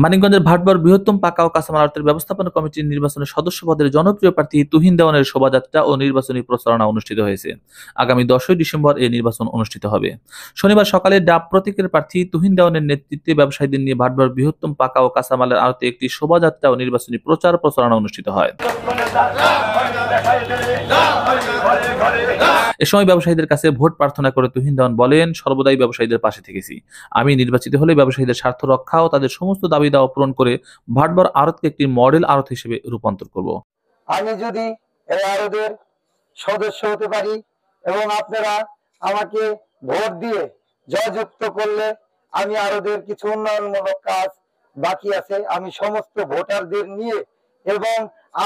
মানিকগঞ্জের ভাটবর বৃহত্তম পাকা ও কাঁচামাল আড়তের ব্যবস্থাপনা কমিটির নির্বাচনে সদস্য পদের জনপ্রিয় প্রার্থী তুহিন দেওয়ানের শোভাযাত্রা ও নির্বাচনী প্রচারণা অনুষ্ঠিত হয়েছে। আগামী 10ই ডিসেম্বর এই নির্বাচন অনুষ্ঠিত হবে। শনিবার সকালে ডাব প্রতীকের প্রার্থী তুহিন দেওয়ানের নেতৃত্বে ব্যবসায়ীদের নিয়ে ভাটবর বৃহত্তম পাকা ও কাঁচামালের আড়তে একটি শোভাযাত্রা ও নির্বাচনী প্রচারণা অনুষ্ঠিত হয়। এ সময় ব্যবসায়ীদের কাছে ভোট প্রার্থনা করে তুহিন দেওয়ান বলেন, সর্বদাই ব্যবসায়ীদের পাশে থেকেছি। আমি নির্বাচিত হলে ব্যবসায়ীদের স্বার্থ রক্ষা ও তাদের সমস্ত দাবি দাওয়া পূরণ করে ভাটবর আড়তকে একটি মডেল আড়ত হিসেবে রূপান্তর করব। আমি যদি এই আড়তের সদস্য হতে পারি এবং আপনারা আমাকে ভোট দিয়ে জয়যুক্ত করলে আমি আড়তের কিছু উন্নয়নমূলক কাজ বাকি আছে আমি সমস্ত ভোটারদের নিয়ে এবং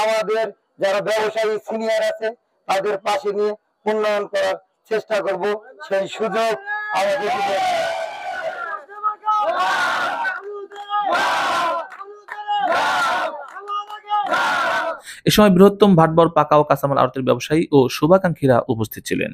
আমাদের যারা ব্যবসায়ী সিনিয়র আছে তাদের পাশে নিয়ে উন্নয়ন করার চেষ্টা করব। সেই সুযোগ আমাদের এ সময় বৃহত্তম ভাটবর পাকা ও কাঁচামাল আড়তের ব্যবসায়ী ও শুভাকাঙ্ক্ষীরা উপস্থিত ছিলেন।